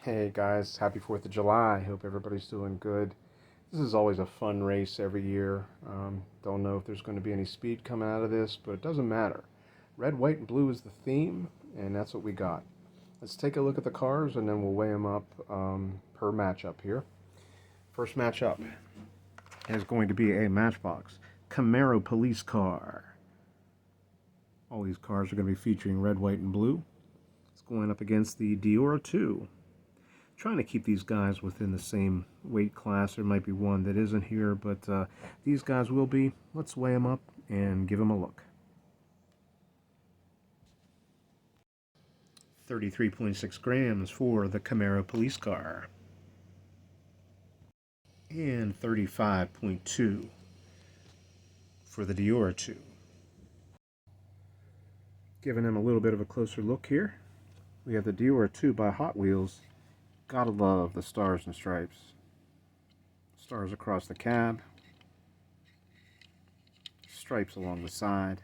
Hey guys, happy 4th of July. Hope everybody's doing good. This is always a fun race every year. Don't know if there's going to be any speed coming out of this, but it doesn't matter. Red, white, and blue is the theme, and that's what we got. Let's take a look at the cars, and then we'll weigh them up per matchup here. First matchup is going to be a Matchbox Camaro police car. All these cars are going to be featuring red, white, and blue. It's going up against the Diora 2. Trying to keep these guys within the same weight class. There might be one that isn't here, but these guys will be. Let's weigh them up and give them a look. 33.6 grams for the Camaro police car. And 35.2 for the Diora 2. Giving them a little bit of a closer look here. We have the Diora 2 by Hot Wheels. Gotta love the stars and stripes. Stars across the cab. Stripes along the side.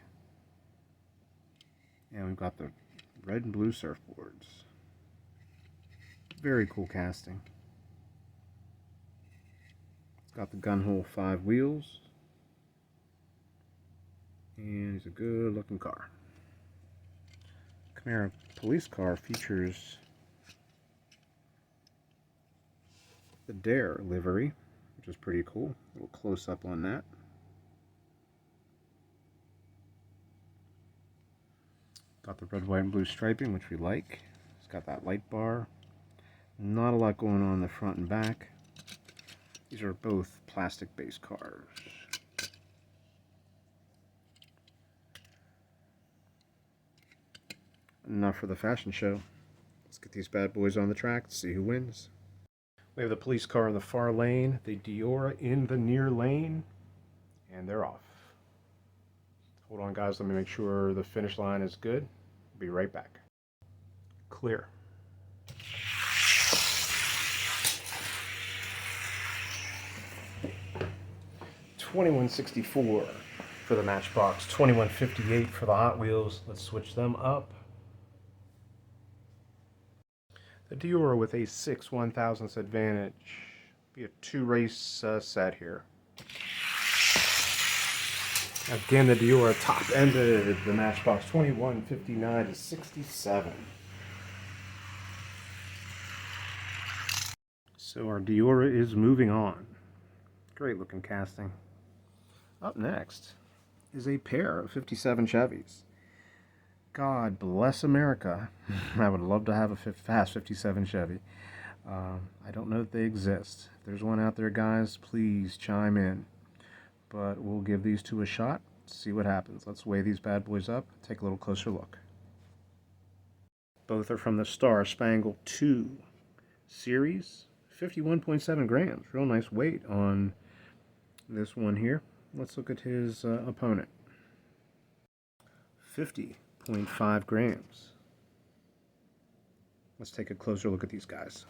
And we've got the red and blue surfboards. Very cool casting. It's got the gun hole 5 wheels. And it's a good looking car. Camaro police car features the Dare livery, which is pretty cool. A little close up on that. Got the red, white, and blue striping, which we like. It's got that light bar. Not a lot going on in the front and back. These are both plastic-based cars. Enough for the fashion show. Let's get these bad boys on the track to see who wins. We have the police car in the far lane, the Diora in the near lane, and they're off. Hold on, guys. Let me make sure the finish line is good. Be right back. Clear. $21.64 for the Matchbox, $21.58 for the Hot Wheels. Let's switch them up. The Diora with a 6 1/1000ths advantage. Be a 2-race set here. Again, the Diora top-ended the Matchbox 21.59 to 67. So our Diora is moving on. Great looking casting. Up next is a pair of 57 Chevys. God bless America. I would love to have a fast 57 Chevy. I don't know if they exist. If there's one out there, guys, please chime in. But we'll give these two a shot, see what happens. Let's weigh these bad boys up, take a little closer look. Both are from the Star Spangled 2 series. 51.7 grams. Real nice weight on this one here. Let's look at his opponent. 50.5 grams. Let's take a closer look at these guys.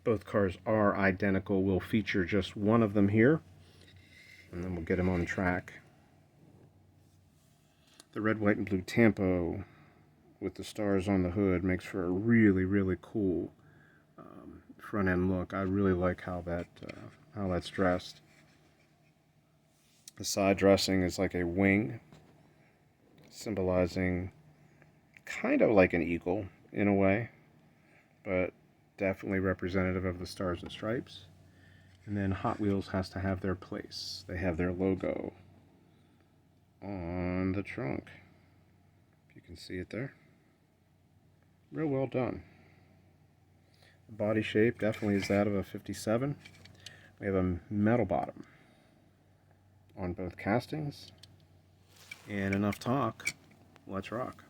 Both cars are identical. We'll feature just one of them here, and then we'll get him on track. The red, white, and blue Tampo with the stars on the hood makes for a really, really cool front end look. I really like how that's dressed. The side dressing is like a wing, symbolizing kind of like an eagle in a way, but definitely representative of the stars and stripes. And then Hot Wheels has to have their place. They have their logo on the trunk. If you can see it there. Real well done. The body shape definitely is that of a 57. We have a metal bottom on both castings. And enough talk. Let's rock.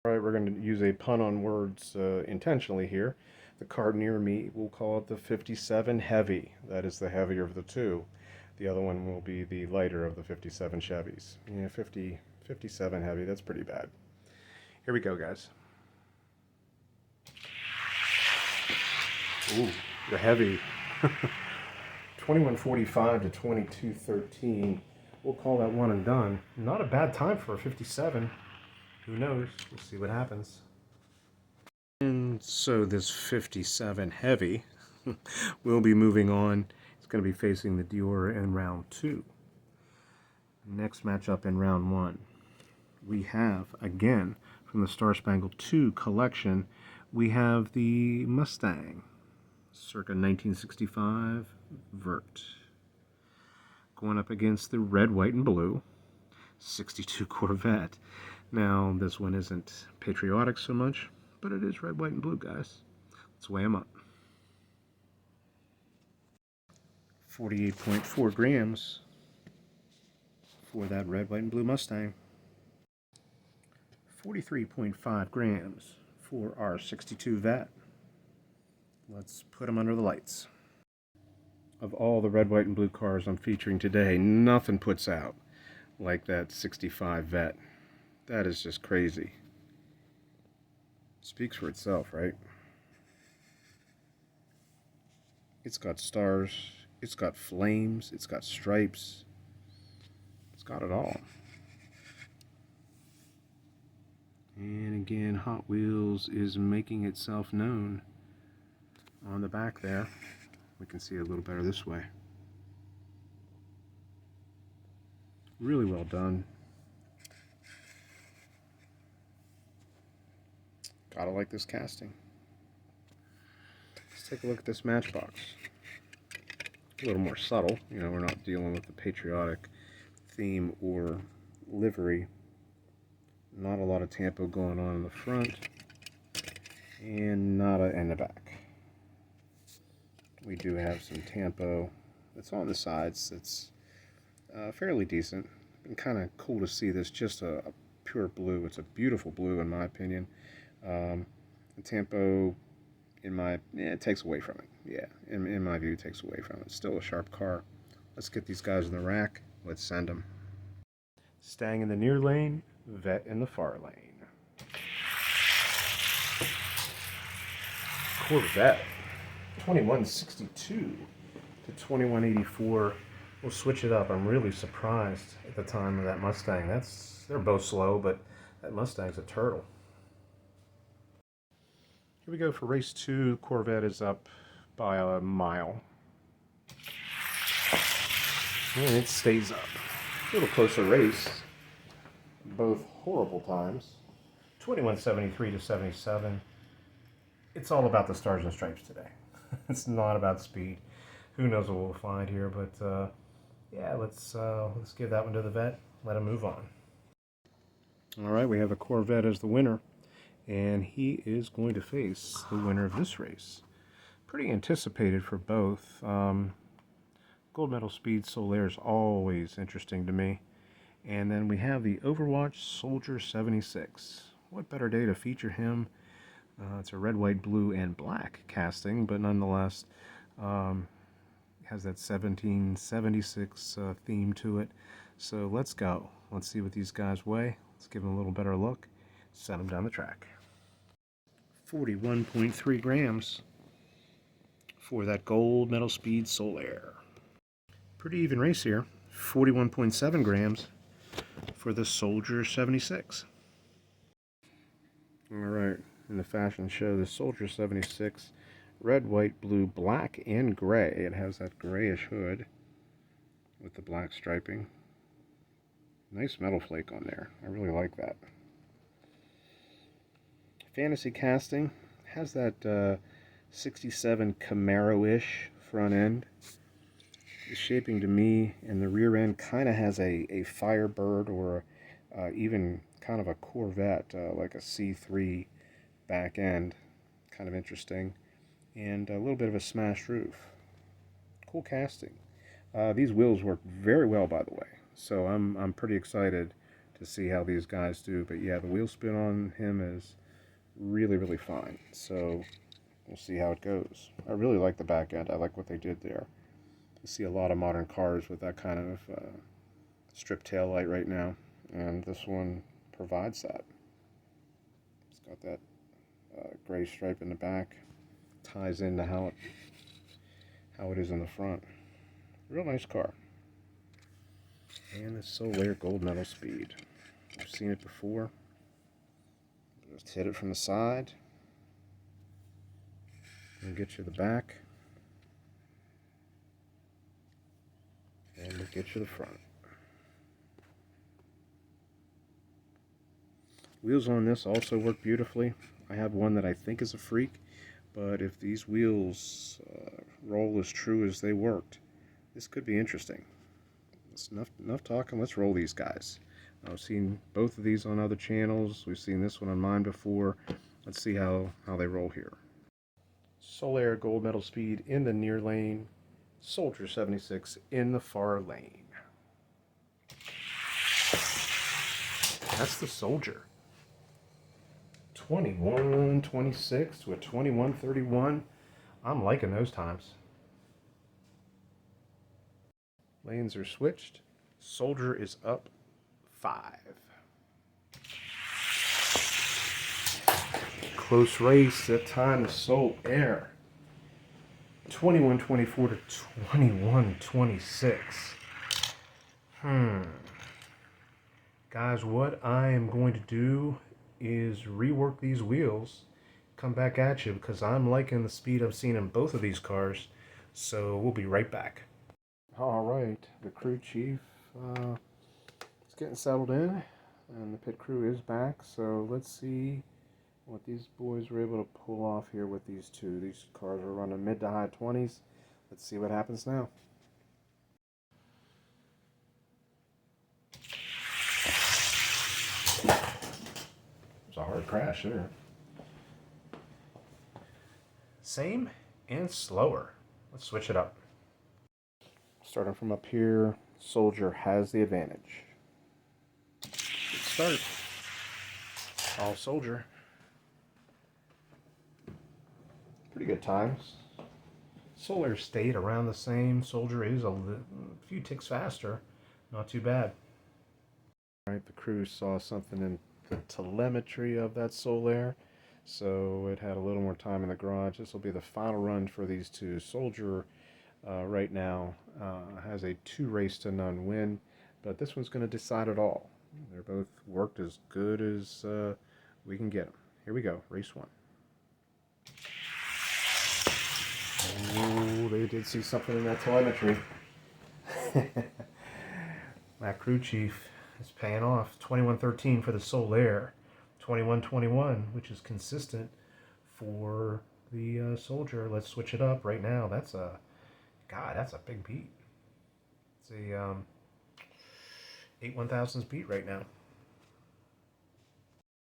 All right, we're going to use a pun on words intentionally here. The car near me, we'll call it the 57 Heavy. That is the heavier of the two. The other one will be the lighter of the 57 Chevys. Yeah, 57 Heavy, that's pretty bad. Here we go, guys. Ooh, the Heavy. 21.45 to 22.13. We'll call that one and done. Not a bad time for a 57. Who knows? We'll see what happens. And so this 57 heavy will be moving on. It's going to be facing the Dior in round 2. Next matchup in round 1, we have, again, from the Star Spangled 2 collection, we have the Mustang, circa 1965 Vert, going up against the red, white, and blue 62 Corvette. Now, this one isn't patriotic so much, but it is red, white, and blue, guys. Let's weigh them up. 48.4 grams for that red, white, and blue Mustang. 43.5 grams for our 62 Vet. Let's put them under the lights. Of all the red, white, and blue cars I'm featuring today, nothing puts out like that 65 Vet. That is just crazy. Speaks for itself, right? It's got stars, it's got flames, it's got stripes. It's got it all. And again, Hot Wheels is making itself known on the back there. We can see it a little better this way. Really well done. Gotta like this casting. Let's take a look at this Matchbox. A little more subtle. You know, we're not dealing with the patriotic theme or livery. Not a lot of tampo going on in the front, and nada in the back. We do have some tampo that's on the sides that's fairly decent. Been kind of cool to see this, just a pure blue. It's a beautiful blue in my opinion. The tampo, it takes away from it. Yeah, in my view, it takes away from it. It's still a sharp car. Let's get these guys in the rack. Let's send them. Staying in the near lane, Vet in the far lane. Corvette, 2162 to 2184. We'll switch it up. I'm really surprised at the time of that Mustang. They're both slow, but that Mustang's a turtle. Here we go for race 2. Corvette is up by a mile. And it stays up. A little closer race. Both horrible times. 2173 to 77. It's all about the stars and stripes today. It's not about speed. Who knows what we'll find here, but yeah, let's give that one to the Vet. Let him move on. All right, we have the Corvette as the winner, and he is going to face the winner of this race. Pretty anticipated for both. Gold medal speed Sol-Aire is always interesting to me. And then we have the Overwatch Soldier 76. What better day to feature him? It's a red, white, blue, and black casting, but nonetheless has that 1776 theme to it. So let's go. Let's see what these guys weigh. Let's give them a little better look. Send them down the track. 41.3 grams for that gold medal speed Sol-Aire. Pretty even race here. 41.7 grams for the Soldier 76. Alright, in the fashion show, the Soldier 76, red, white, blue, black, and gray. It has that grayish hood with the black striping. Nice metal flake on there. I really like that. Fantasy casting has that 67 Camaro-ish front end. The shaping to me in the rear end kind of has a Firebird or even kind of a Corvette, like a C3 back end. Kind of interesting. And a little bit of a smashed roof. Cool casting. These wheels work very well, by the way. So I'm pretty excited to see how these guys do. But yeah, the wheel spin on him is really, really fine. So we'll see how it goes. I really like the back end. I like what they did there. You see a lot of modern cars with that kind of strip tail light right now, and this one provides that. It's got that gray stripe in the back, ties into how it is in the front. Real nice car. And the Sol-Aire gold medal speed. I've seen it before. Just hit it from the side. We'll get you the back. And we'll get you the front. Wheels on this also work beautifully. I have one that I think is a freak, but if these wheels roll as true as they worked, this could be interesting. That's enough talking. Let's roll these guys. I've seen both of these on other channels. We've seen this one on mine before. Let's see how they roll here. Sol-Aire gold medal speed in the near lane. Soldier 76 in the far lane. That's the Soldier. 21.26 to a 21.31. I'm liking those times. Lanes are switched. Soldier is up 5. Close race. That time is Sol-Aire. 21.24 to 21.26. Guys, what I am going to do is rework these wheels, come back at you, because I'm liking the speed I've seen in both of these cars. So we'll be right back. All right, the crew chief is getting settled in, and the pit crew is back. So let's see what these boys were able to pull off here with these two. These cars are running mid to high 20s. Let's see what happens now. It's a hard crash there. Same and slower. Let's switch it up. Starting from up here, Soldier has the advantage. Good start. All Soldier. Pretty good times. Sol-Aire stayed around the same. Soldier is a few ticks faster. Not too bad. All right, the crew saw something in the telemetry of that Sol-Aire, so it had a little more time in the garage. This will be the final run for these two. Soldier right now has a 2-race-to-none win, but this one's going to decide it all. They're both worked as good as we can get them. Here we go, race 1. Oh, they did see something in that telemetry. That crew chief is paying off. 21.13 for the Sol-Aire. 21.21, which is consistent for the Soldier. Let's switch it up right now. That's a big beat. It's a 8/1000s beat right now. All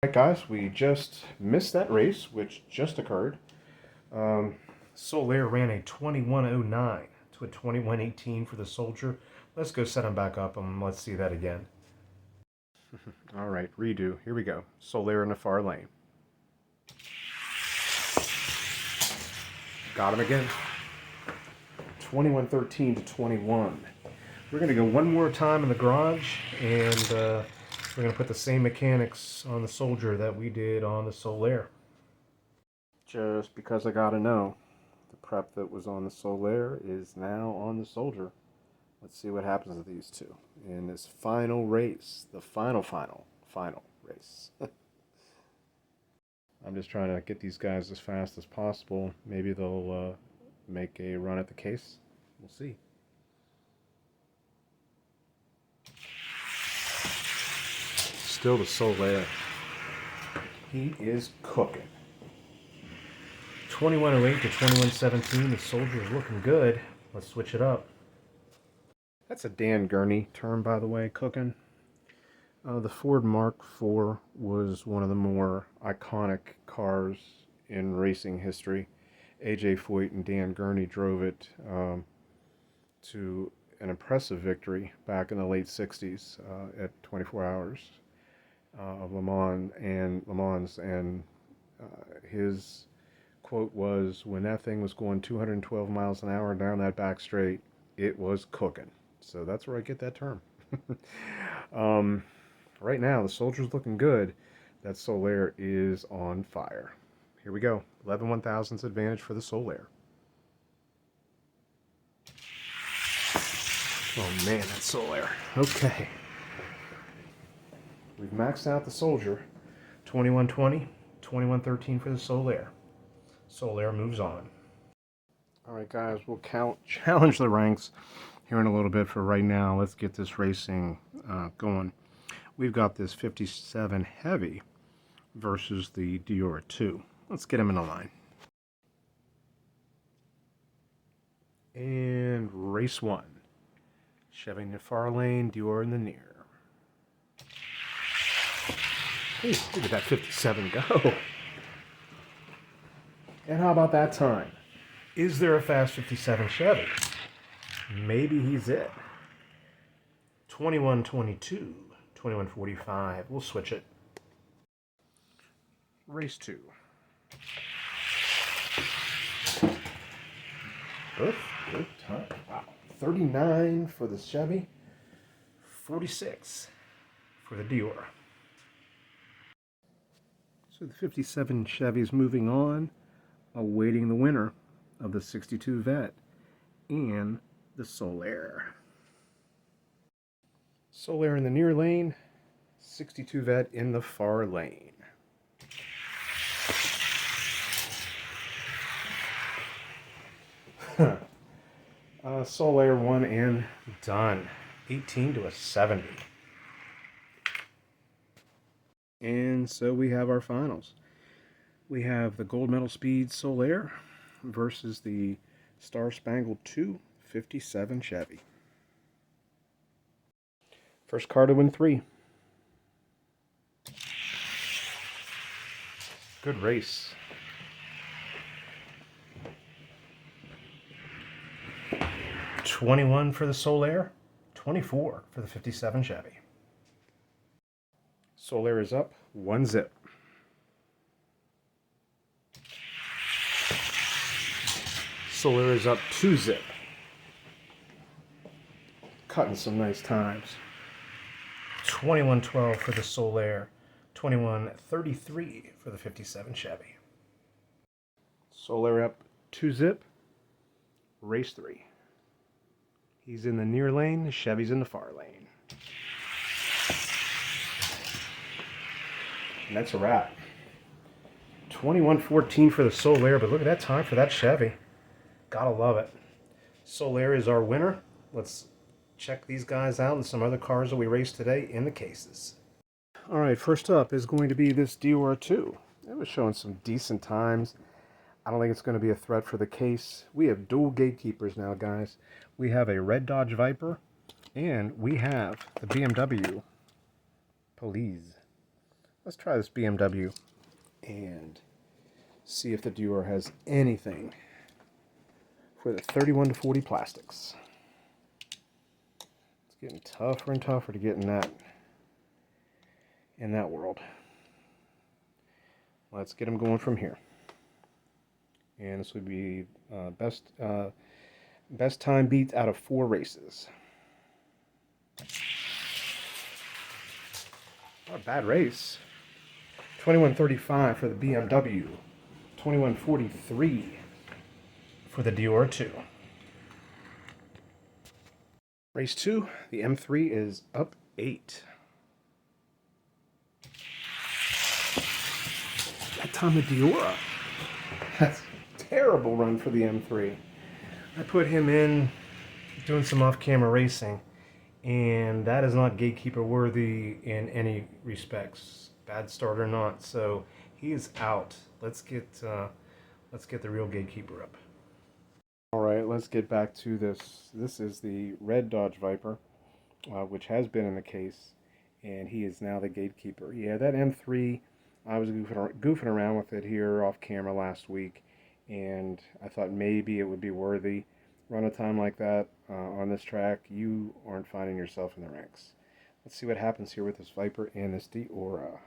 right, guys, we just missed that race, which just occurred. Sol-Aire ran a 21.09 to a 21.18 for the Soldier. Let's go set him back up and let's see that again. All right, redo. Here we go. Sol-Aire in the far lane. Got him again. 21.13 to 21. We're going to go one more time in the garage, and we're going to put the same mechanics on the Soldier that we did on the Sol-Aire. Just because I got to know, the prep that was on the Sol-Aire is now on the Soldier. Let's see what happens with these two in this final race, the final race. I'm just trying to get these guys as fast as possible. Maybe they'll make a run at the case. We'll see. Still the Sol-Aire. He is cooking. 21.08 to 21.17. The Soldier is looking good. Let's switch it up. That's a Dan Gurney term, by the way, cooking. The Ford Mark IV was one of the more iconic cars in racing history. A.J. Foyt and Dan Gurney drove it to an impressive victory back in the late 60s at 24 Hours of Le Mans. And his quote was, "When that thing was going 212 miles an hour down that back straight, it was cooking." So that's where I get that term. Right now, the Soldier's looking good. That Sol-Aire is on fire. Here we go. 11/1000ths advantage for the Sol-Aire. Oh man, that Sol-Aire. Okay. We've maxed out the Soldier. 21.20, 21.13 for the Sol-Aire. Sol-Aire moves on. All right, guys, we'll challenge the ranks here in a little bit. For right now, let's get this racing going. We've got this 57 Heavy versus the Dior 2. Let's get them in the line. And race one. Chevy in the far lane, Dior in the near. Ooh, look at that 57 go. And how about that time? Is there a fast 57 Chevy? Maybe he's it. 2122, 2145. We'll switch it. Race two. Good time. Wow. 39 for the Chevy. 46 for the Dior. So the 57 Chevy's moving on, awaiting the winner of the 62 Vet and the Sol-Aire. Sol-Aire in the near lane, 62 Vet in the far lane. Sol-Aire one and done. 18 to a 70. And so we have our finals. We have the Gold Medal Speed Sol-Aire versus the Star Spangled 2 57 Chevy. First car to win 3. Good race. $21 for the Sol-Aire, $24 for the 57 Chevy. Sol-Aire is up 1 zip. Sol-Aire is up 2 zip. Cutting some nice times. 21.12 for the Sol-Aire, 21.33 for the 57 Chevy. Sol-Aire up 2 zip. Race 3. He's in the near lane, the Chevy's in the far lane. And that's a wrap. 21.14 for the Sol-Aire, but look at that time for that Chevy. Gotta love it. Sol-Aire is our winner. Let's check these guys out and some other cars that we raced today in the cases. All right, first up is going to be this Dior 2. It was showing some decent times. I don't think it's going to be a threat for the case. We have dual gatekeepers now, guys. We have a red Dodge Viper, and we have the BMW Police. Let's try this BMW and see if the Dior has anything for the 31 to 40 plastics. It's getting tougher and tougher to get in that world. Let's get them going from here. And this would be best time beat out of 4 races. Not a bad race. 21.35 for the BMW. 21.43 for the Dior 2. Race 2, the M3 is up 8. That time the Dior. That's a terrible run for the M3. I put him in doing some off-camera racing, and that is not gatekeeper worthy in any respects, bad start or not. So he is out. Let's get the real gatekeeper up. All right, let's get back to this. This is the red Dodge Viper, which has been in the case, and he is now the gatekeeper. Yeah, that M3, I was goofing around with it here off camera last week, and I thought maybe it would be worthy. Run a time like that on this track, you aren't finding yourself in the ranks. Let's see what happens here with this Viper and this Dior.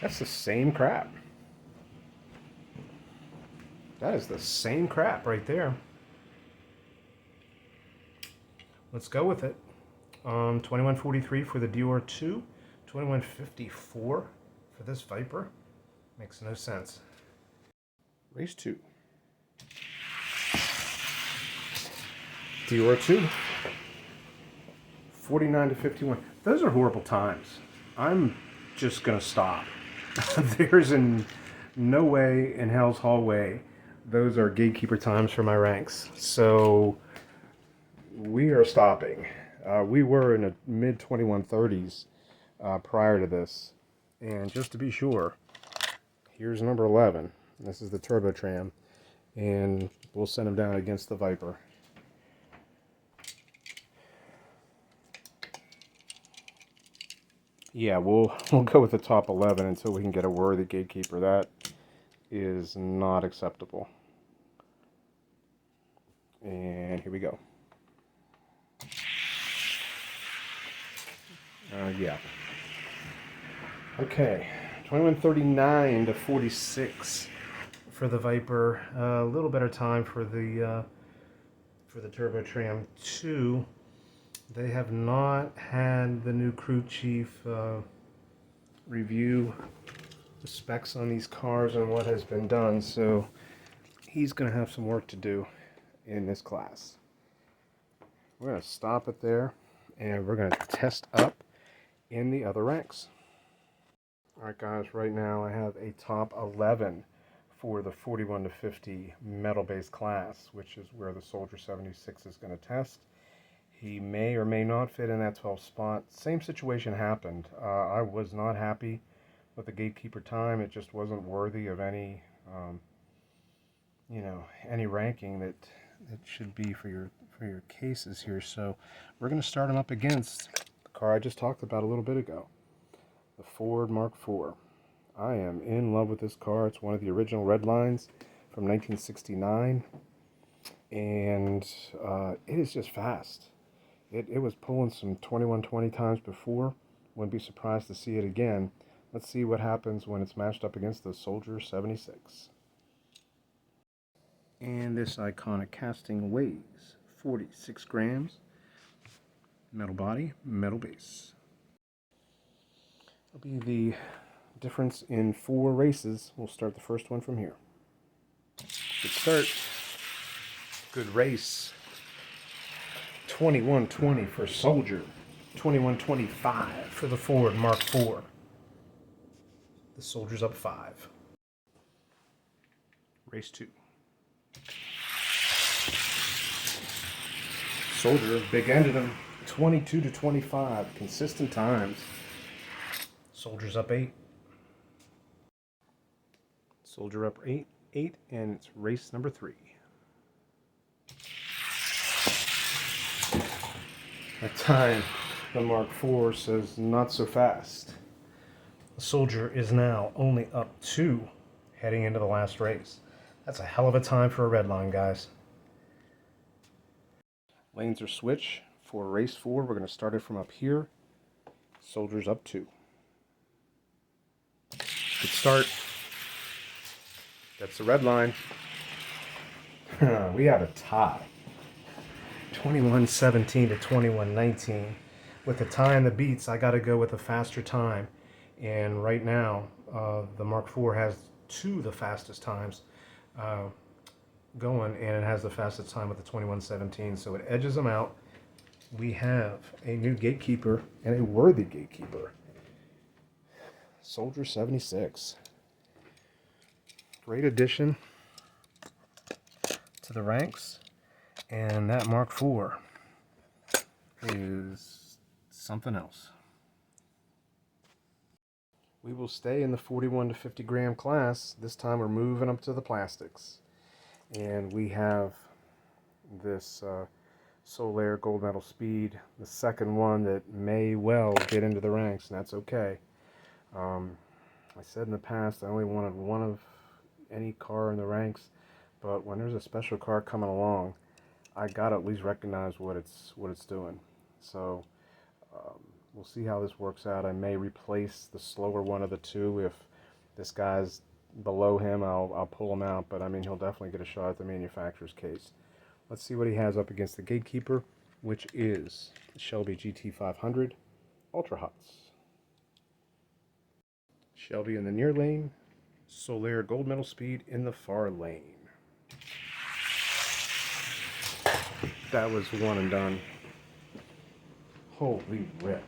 That's the same crap. That is the same crap right there. Let's go with it. 21.43 for the Dior 2. 21.54 for this Viper. Makes no sense. Race 2. Dior 2. 49 to 51. Those are horrible times. I'm just going to stop. There's no way in hell's hallway those are gatekeeper times for my ranks. So we are stopping. We were in the mid 2130s prior to this. And just to be sure, here's number 11. This is the Turbo Tram. And we'll send him down against the Viper. Yeah, we'll go with the top 11 until we can get a worthy gatekeeper. That is not acceptable. And here we go. Yeah. Okay, 2139 to 46 for the Viper. A little better time for the Turbo Tram 2. They have not had the new crew chief review the specs on these cars and what has been done, so he's going to have some work to do in this class. We're going to stop it there, and we're going to test up in the other ranks. Alright guys, right now I have a top 11 for the 41 to 50 metal-based class, which is where the Soldier 76 is going to test. He may or may not fit in that 12 spot. Same situation happened. I was not happy with the gatekeeper time. It just wasn't worthy of any, any ranking that should be for your cases here. So we're going to start him up against the car I just talked about a little bit ago, the Ford Mark IV. I am in love with this car. It's one of the original red lines from 1969, and it is just fast. It was pulling some 2120 times before. Wouldn't be surprised to see it again. Let's see what happens when it's matched up against the Soldier 76. And this iconic casting weighs 46 grams. Metal body, metal base. It'll be the difference in 4 races. We'll start the first one from here. Good start. Good race. 2120 for Soldier, 2125 for the Ford Mark IV. The Soldier's up 5. Race 2. Soldier big-ended him, 22 to 25, consistent times. Soldier's up 8. Soldier up 8, and it's race number 3. That time, the Mark IV says not so fast. The Soldier is now only up 2 heading into the last race. That's a hell of a time for a red line, guys. Lanes are switched for race 4. We're going to start it from up here. Soldier's up 2. Good start. That's the red line. We have a tie. 21:17 to 21:19. With the time that beats, I got to go with a faster time. And right now, the Mark IV has 2 of the fastest times going, and it has the fastest time with the 21:17. So it edges them out. We have a new gatekeeper and a worthy gatekeeper. Soldier 76. Great addition to the ranks. And that Mark IV is something else. We will stay in the 41 to 50 gram class. This time we're moving up to the plastics. And we have this Sol-Aire Gold Medal Speed, the second one that may well get into the ranks, and that's okay. I said in the past I only wanted one of any car in the ranks, but when there's a special car coming along, I gotta at least recognize what it's doing. So we'll see how this works out. I may replace the slower one of the 2. If this guy's below him, I'll pull him out. But I mean, he'll definitely get a shot at the manufacturer's case. Let's see what he has up against the gatekeeper, which is the Shelby GT500 Ultra Hots. Shelby in the near lane, Sol-Aire Gold Medal Speed in the far lane. That was one and done. Holy rip.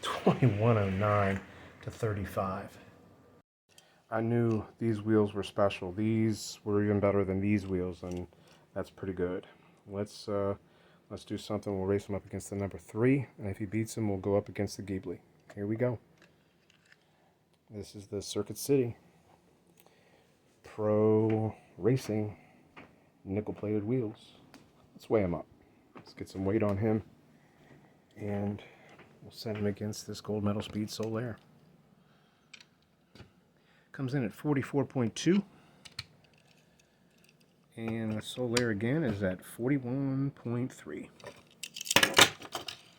2109. to 35. I knew these wheels were special. These were even better than these wheels, and that's pretty good. Let's do something. We'll race him up against the number 3, and if he beats him, we'll go up against the Ghibli. Here we go. This is the Circuit City Pro Racing nickel-plated wheels. Let's weigh him up. Let's get some weight on him, and we'll send him against this gold medal speed Sol-Aire. Comes in at 44.2, and the Sol-Aire again is at 41.3.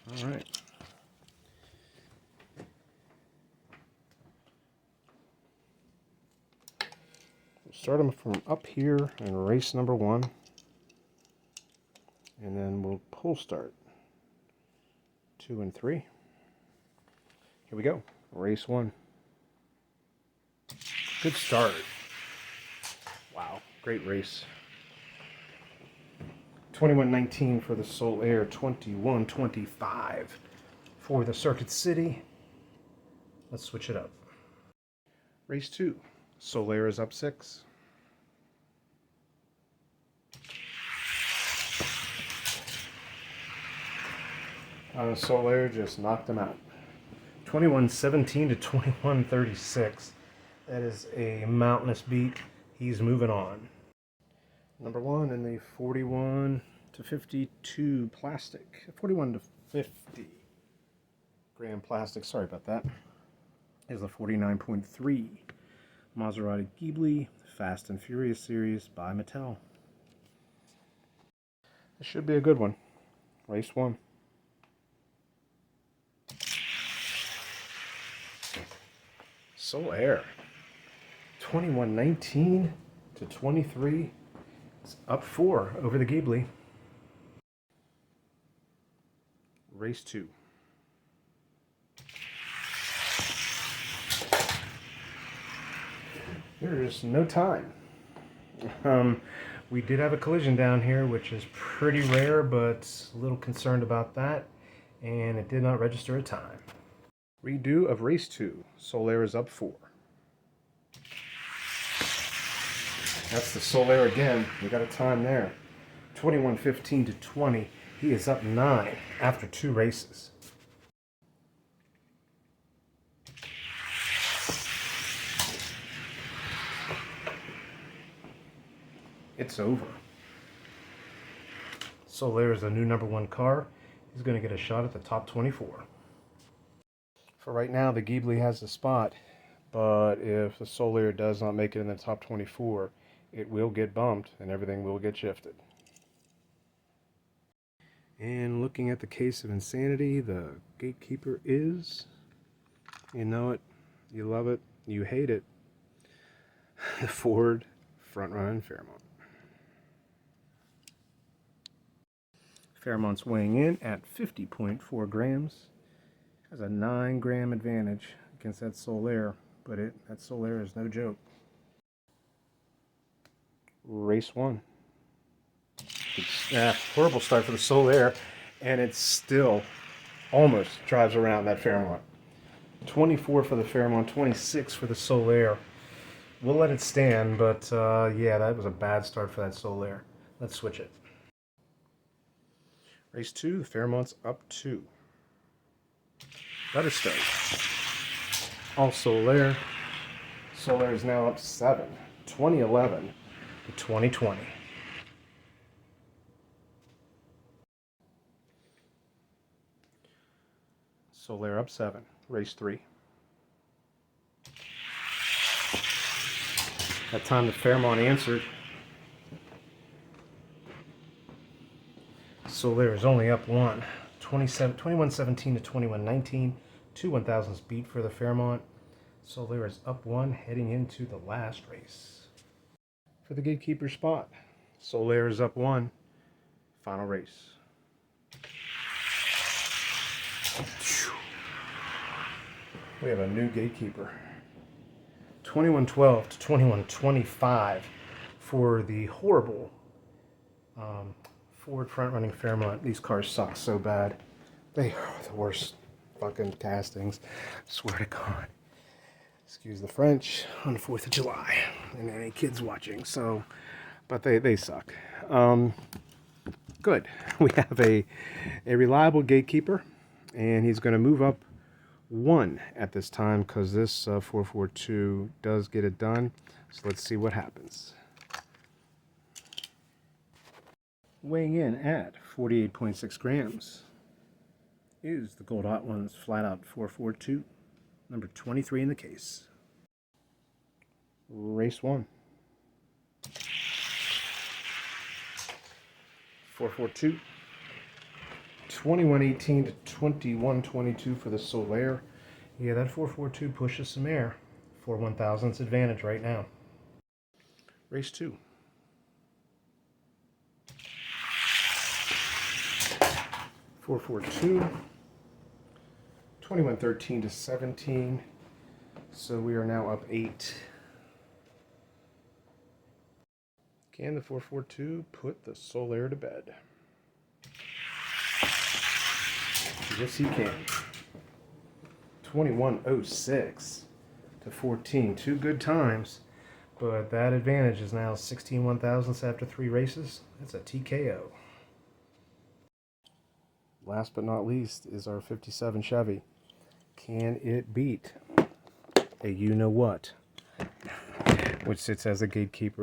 All right. We'll start him from up here in race number 1, and then we'll pull start 2 and 3. Here we go. Race 1. Good start. Wow, great race. 21:19 for the Sol-Aire, 21:25 for the Circuit City. Let's switch it up. Race 2. Sol-Aire is up 6. Sol-Aire just knocked him out. 21:17 to 21:36. That is a mountainous beat. He's moving on. Number 1 in the 41 to 52 plastic. 41 to 50 gram plastic. Sorry about that. Is the 49.3 Maserati Ghibli Fast and Furious series by Mattel. This should be a good one. Race 1. Sol-Aire. 21:19 to 23. It's up 4 over the Ghibli. Race 2. There's no time. We did have a collision down here, which is pretty rare, but a little concerned about that, and it did not register a time. Redo of race 2. Sol-Aire is up 4. That's the Sol-Aire again. We got a time there. 21:15 to 20. He is up 9 after 2 races. It's over. Sol-Aire is the new number 1 car. He's going to get a shot at the top 24. For right now, the Ghibli has the spot, but if the Sol-Aire does not make it in the top 24, it will get bumped and everything will get shifted. And looking at the case of insanity, the gatekeeper is, you know it, you love it, you hate it, the Ford Front Run Fairmont. Fairmont's weighing in at 50.4 grams. Has a 9-gram advantage against that Sol-Aire, but that Sol-Aire is no joke. Race 1. Horrible start for the Sol-Aire, and it still almost drives around that Fairmont. 24 for the Fairmont, 26 for the Sol-Aire. We'll let it stand, but yeah, that was a bad start for that Sol-Aire. Let's switch it. Race 2, the Fairmont's up 2. Let it start. All Sol-Aire. Sol-Aire is now up 7. 2011 to 2020. Sol-Aire up 7. Race 3. That time the Fairmont answered. Sol-Aire is only up 1. 21:17 to 21:19. 2 1,000ths beat for the Fairmont. Sol-Aire is up 1 heading into the last race. For the gatekeeper spot, Sol-Aire is up 1. Final race. We have a new gatekeeper. 21:12 to 21:25 for the horrible Ford front-running Fairmont. These cars suck so bad. They are the worst fucking castings. Swear to God. Excuse the French, on the 4th of July, and any kids watching, so, but they suck. Good. We have a reliable gatekeeper, and he's going to move up 1 at this time because this 442 does get it done. So let's see what happens. Weighing in at 48.6 grams is the Gold Hot Ones Flat Out 442, number 23 in the case. Race 1. 442. 2118 to 2122 for the Sol-Aire. Yeah, that 442 pushes some air for 1,000ths advantage right now. Race 2. 442. 2113 to 17. So we are now up 8. Can the 442 put the Sol-Aire to bed? Yes, he can. 2106 to 14. 2 good times, but that advantage is now 16 1,000ths after 3 races. That's a TKO. Last but not least is our 57 Chevy. Can it beat a you-know-what, which sits as a gatekeeper